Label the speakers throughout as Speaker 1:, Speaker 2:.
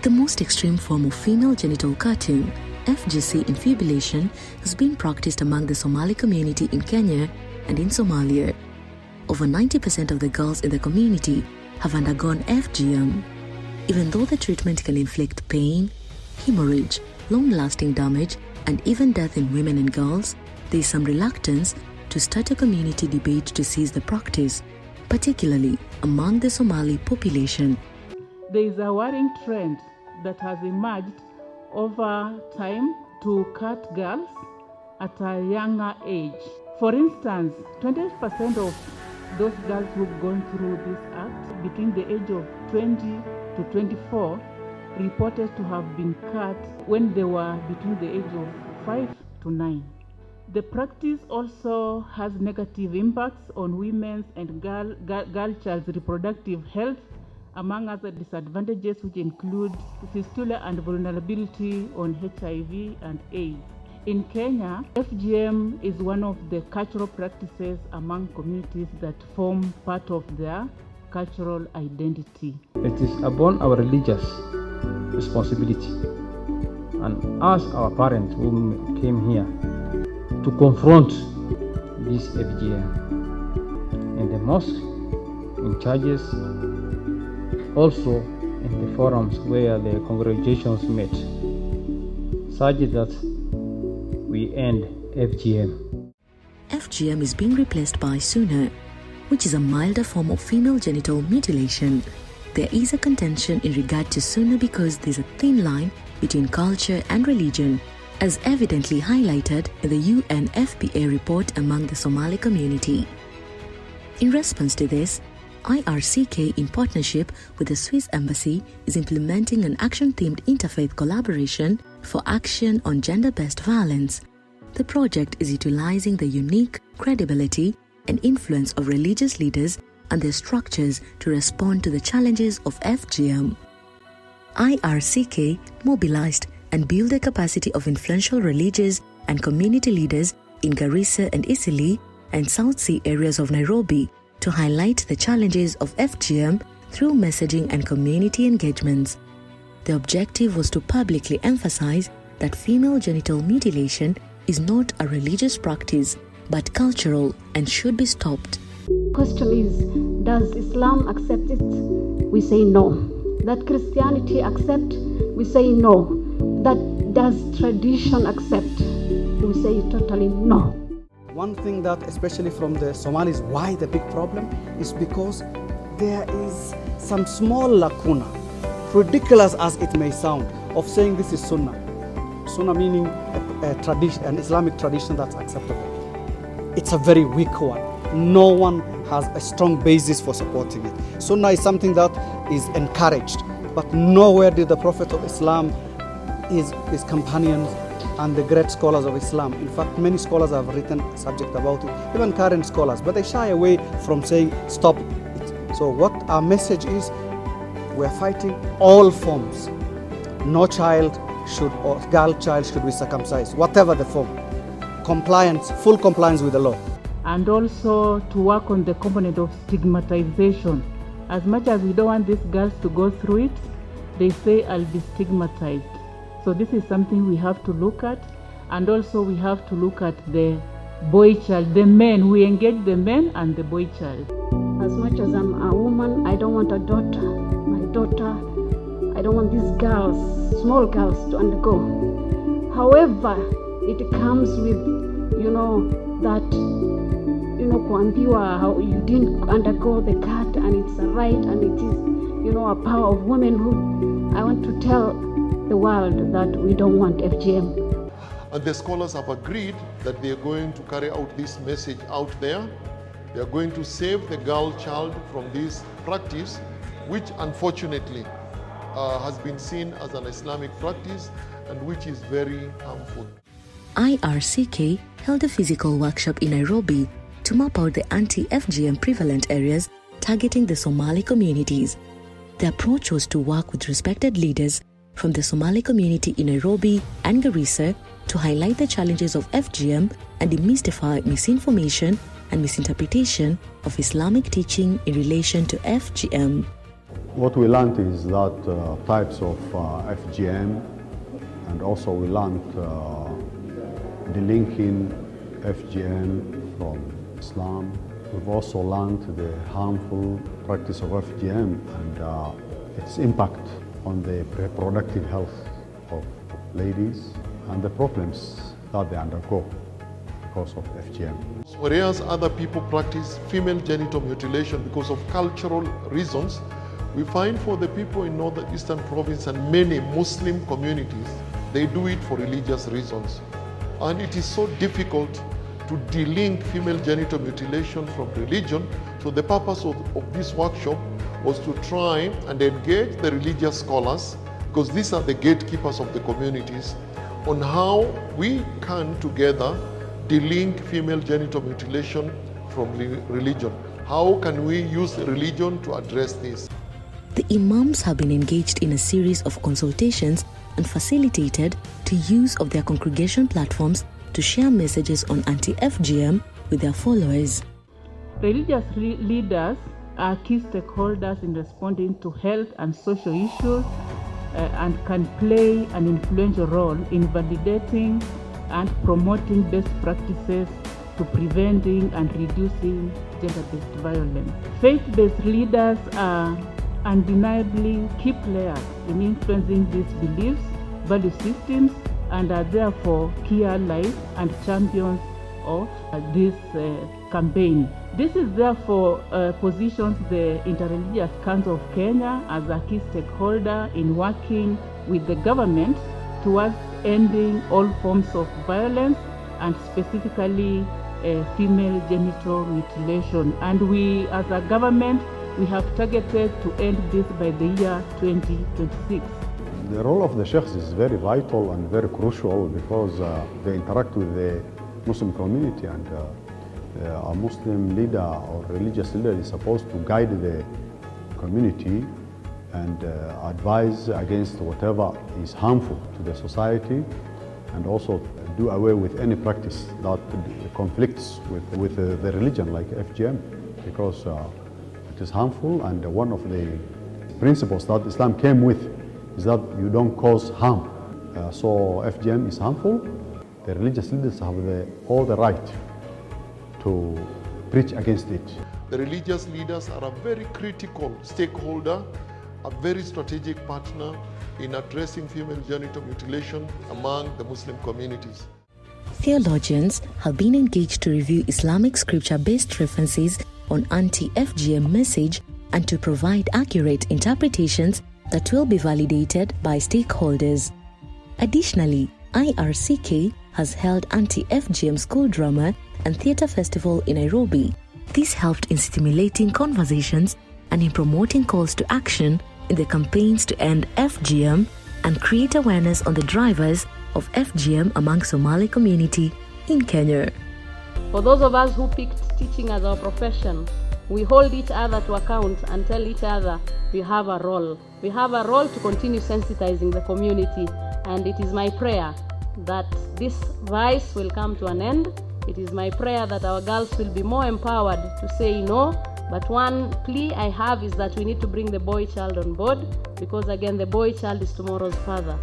Speaker 1: The most extreme form of female genital cutting, FGC infibulation, has been practiced among the Somali community in Kenya and in Somalia. Over 90% of the girls in the community have undergone FGM. Even though the treatment can inflict pain, hemorrhage, long-lasting damage, and even death in women and girls, there is some reluctance to start a community debate to cease the practice, particularly among the Somali population.
Speaker 2: There is a worrying trend that has emerged over time to cut girls at a younger age. For instance, 20% of those girls who've gone through this act between the age of 20 to 24 reported to have been cut when they were between the age of 5 to 9. The practice also has negative impacts on women's and girl child's reproductive health, among other disadvantages, which include fistula and vulnerability on HIV and AIDS. In Kenya, FGM is one of the cultural practices among communities that form part of their cultural identity.
Speaker 3: It is upon our religious responsibility and us, our parents who came here, to confront this FGM in the mosque, in churches, also in the forums where the congregations met, such that we end FGM.
Speaker 1: FGM is being replaced by Sunna, which is a milder form of female genital mutilation. There is a contention in regard to Sunna because there's a thin line between culture and religion, as evidently highlighted in the UNFPA report among the Somali community. In response to this, IRCK, in partnership with the Swiss Embassy, is implementing an action-themed interfaith collaboration for action on gender-based violence. The project is utilizing the unique credibility and influence of religious leaders and their structures to respond to the challenges of FGM. IRCK mobilized and built the capacity of influential religious and community leaders in Garissa and Isili and South Sea areas of Nairobi to highlight the challenges of FGM through messaging and community engagements. The objective was to publicly emphasize that female genital mutilation is not a religious practice but cultural and should be stopped.
Speaker 4: Question is, does Islam accept it? We say no. That Christianity accept? We say no. That does tradition accept? We say totally no.
Speaker 5: One thing that, especially from the Somalis, why the big problem is because there is some small lacuna, ridiculous as it may sound, of saying this is Sunnah. Sunnah meaning a tradition, an Islamic tradition that's acceptable. It's a very weak one. No one has a strong basis for supporting it. Sunnah is something that is encouraged, but nowhere did the Prophet of Islam, his companions, and the great scholars of Islam. In fact, many scholars have written a subject about it, even current scholars, but they shy away from saying stop it. So what our message is, we are fighting all forms. No child should, or girl child should be circumcised, whatever the form. Compliance, full compliance with the law.
Speaker 2: And also to work on the component of stigmatization. As much as we don't want these girls to go through it, they say I'll be stigmatized. So this is something we have to look at, and also we have to look at the boy child, the men. We engage the men and the boy child.
Speaker 4: As much as I'm a woman, I don't want a daughter. My daughter, I don't want these girls, small girls, to undergo. However, it comes with, kuambiwa how you didn't undergo the cut, and it's a right, and it is, a power of womanhood. I want to tell the world that we don't want FGM.
Speaker 6: And the scholars have agreed that they are going to carry out this message out there. They are going to save the girl child from this practice, which unfortunately has been seen as an Islamic practice and which is very harmful.
Speaker 1: IRCK held a physical workshop in Nairobi to map out the anti-FGM prevalent areas targeting the Somali communities. The approach was to work with respected leaders from the Somali community in Nairobi and Garissa to highlight the challenges of FGM and demystify misinformation and misinterpretation of Islamic teaching in relation to FGM.
Speaker 7: What we learned is that types of FGM, and also we learned delinking FGM from Islam. We've also learned the harmful practice of FGM and its impact on the reproductive health of ladies and the problems that they undergo because of FGM.
Speaker 6: Whereas other people practice female genital mutilation because of cultural reasons, we find for the people in northeastern province and many Muslim communities, they do it for religious reasons. And it is so difficult to delink female genital mutilation from religion. So the purpose of this workshop was to try and engage the religious scholars, because these are the gatekeepers of the communities, on how we can together delink female genital mutilation from religion. How can we use religion to address this?
Speaker 1: The imams have been engaged in a series of consultations and facilitated the use of their congregation platforms to share messages on anti-FGM with their followers.
Speaker 2: Religious leaders are key stakeholders in responding to health and social issues and can play an influential role in validating and promoting best practices to preventing and reducing gender-based violence. Faith-based leaders are undeniably key players in influencing these beliefs, value systems, and are therefore key allies and champions of this campaign. This is therefore positions the Interreligious Council of Kenya as a key stakeholder in working with the government towards ending all forms of violence and specifically female genital mutilation. And we as a government, we have targeted to end this by the year 2026.
Speaker 7: The role of the sheikhs is very vital and very crucial because they interact with the Muslim community, and a Muslim leader or religious leader is supposed to guide the community and advise against whatever is harmful to the society, and also do away with any practice that conflicts with the religion like FGM, because it is harmful, and one of the principles that Islam came with is that you don't cause harm. So FGM is harmful. The religious leaders have all the right to preach against it.
Speaker 6: The religious leaders are a very critical stakeholder, a very strategic partner in addressing female genital mutilation among the Muslim communities.
Speaker 1: Theologians have been engaged to review Islamic scripture-based references on anti-FGM message and to provide accurate interpretations that will be validated by stakeholders. Additionally, IRCK has held anti-FGM school drama and theatre festival in Nairobi. This helped in stimulating conversations and in promoting calls to action in the campaigns to end FGM and create awareness on the drivers of FGM among Somali community in Kenya.
Speaker 4: For those of us who picked teaching as our profession, we hold each other to account and tell each other we have a role. We have a role to continue sensitizing the community, and it is my prayer that this vice will come to an end. It is my prayer that our girls will be more empowered to say no. But one plea I have is that we need to bring the boy child on board, because again, the boy child is tomorrow's father,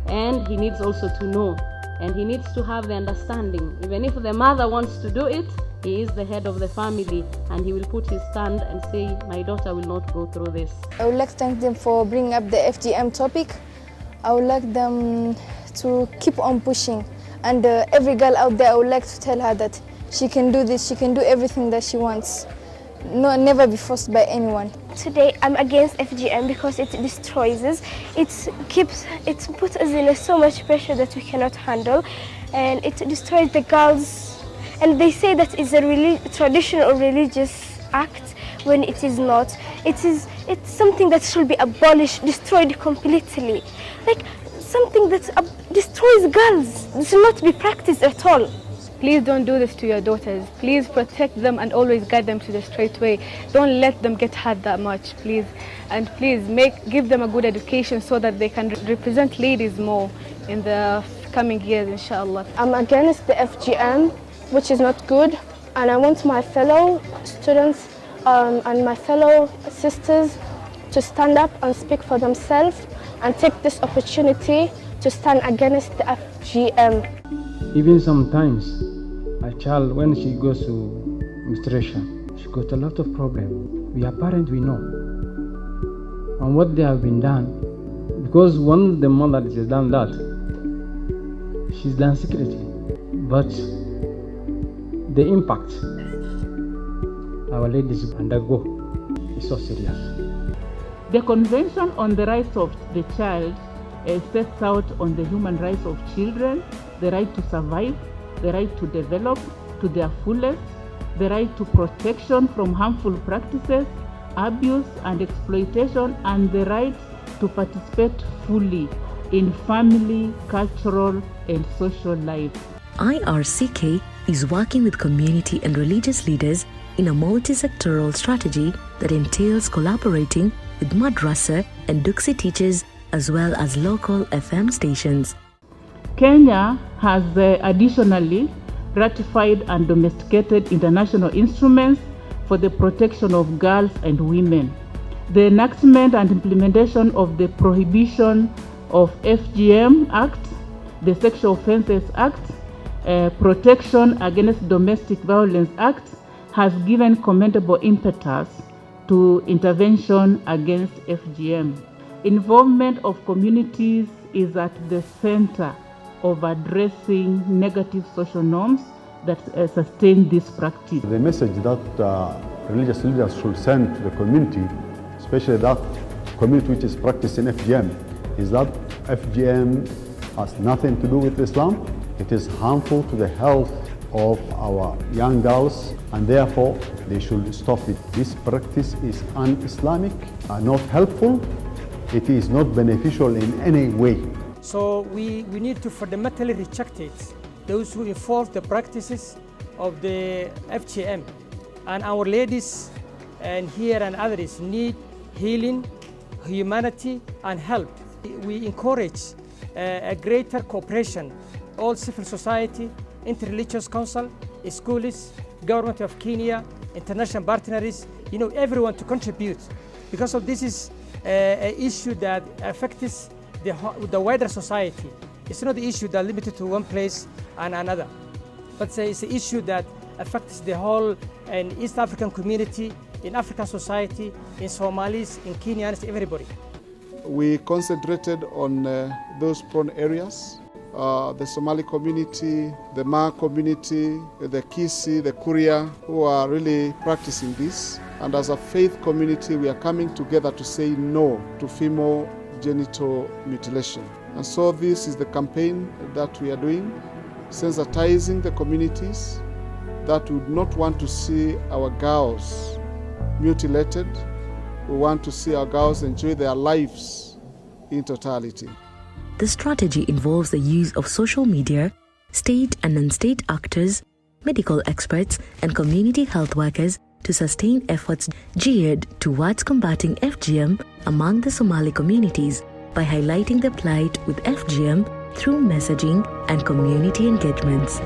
Speaker 4: and he needs also to know, and he needs to have the understanding. Even if the mother wants to do it, he is the head of the family, and he will put his stand and say, my daughter will not go through this.
Speaker 8: I would like to thank them for bringing up the FGM topic. I would like them to keep on pushing, and every girl out there, I would like to tell her that she can do this, she can do everything that she wants. No, never be forced by anyone.
Speaker 9: Today I'm against FGM because it destroys us. It puts us in so much pressure that we cannot handle, and it destroys the girls. And they say that it's a traditional or religious act when it is not. It's something that should be abolished, destroyed completely. Like something that destroys girls. This should not be practiced at all.
Speaker 10: Please don't do this to your daughters. Please protect them and always guide them to the straight way. Don't let them get hurt that much, please. And please give them a good education so that they can represent ladies more in the coming years, inshallah.
Speaker 9: I'm against the FGM, which is not good. And I want my fellow students and my fellow sisters to stand up and speak for themselves and take this opportunity to stand against the FGM.
Speaker 3: Even sometimes, a child, when she goes to menstruation, she got a lot of problems. We are parents, we know. And what they have been done, because once the mother has done that, she's done secretly. But the impact our ladies undergo is so serious.
Speaker 2: The Convention on the Rights of the Child sets out on the human rights of children, the right to survive, the right to develop to their fullest, the right to protection from harmful practices, abuse and exploitation, and the right to participate fully in family, cultural, and social life.
Speaker 1: IRCK is working with community and religious leaders in a multi-sectoral strategy that entails collaborating with madrasa and Duksi teachers as well as local FM stations.
Speaker 2: Kenya has additionally ratified and domesticated international instruments for the protection of girls and women. The enactment and implementation of the Prohibition of FGM Act, the Sexual Offences Act, Protection Against Domestic Violence Act has given commendable impetus to intervention against FGM. Involvement of communities is at the center of addressing negative social norms that sustain this practice.
Speaker 7: The message that religious leaders should send to the community, especially that community which is practicing FGM, is that FGM has nothing to do with Islam. It is harmful to the health of our young girls, and therefore they should stop it. This practice is un-Islamic, not helpful. It is not beneficial in any way.
Speaker 11: So we need to fundamentally reject it, those who enforce the practices of the FGM. And our ladies and here and others need healing, humanity, and help. We encourage a greater cooperation, all civil society, interreligious council, schools, government of Kenya, international partners, everyone to contribute, because of this is an issue that affects the wider society. It's not the issue that limited to one place and another, but it's an issue that affects the whole East African community, in African society, in Somalis, in Kenyans, everybody.
Speaker 12: We concentrated on those prone areas, the Somali community, the Ma community, the Kisi, the Kuria, who are really practicing this. And as a faith community, we are coming together to say no to female genital mutilation. And so this is the campaign that we are doing, sensitizing the communities that would not want to see our girls mutilated. We want to see our girls enjoy their lives in totality.
Speaker 1: The strategy involves the use of social media, state and non-state actors, medical experts, and community health workers to sustain efforts geared towards combating FGM among the Somali communities by highlighting the plight with FGM through messaging and community engagements.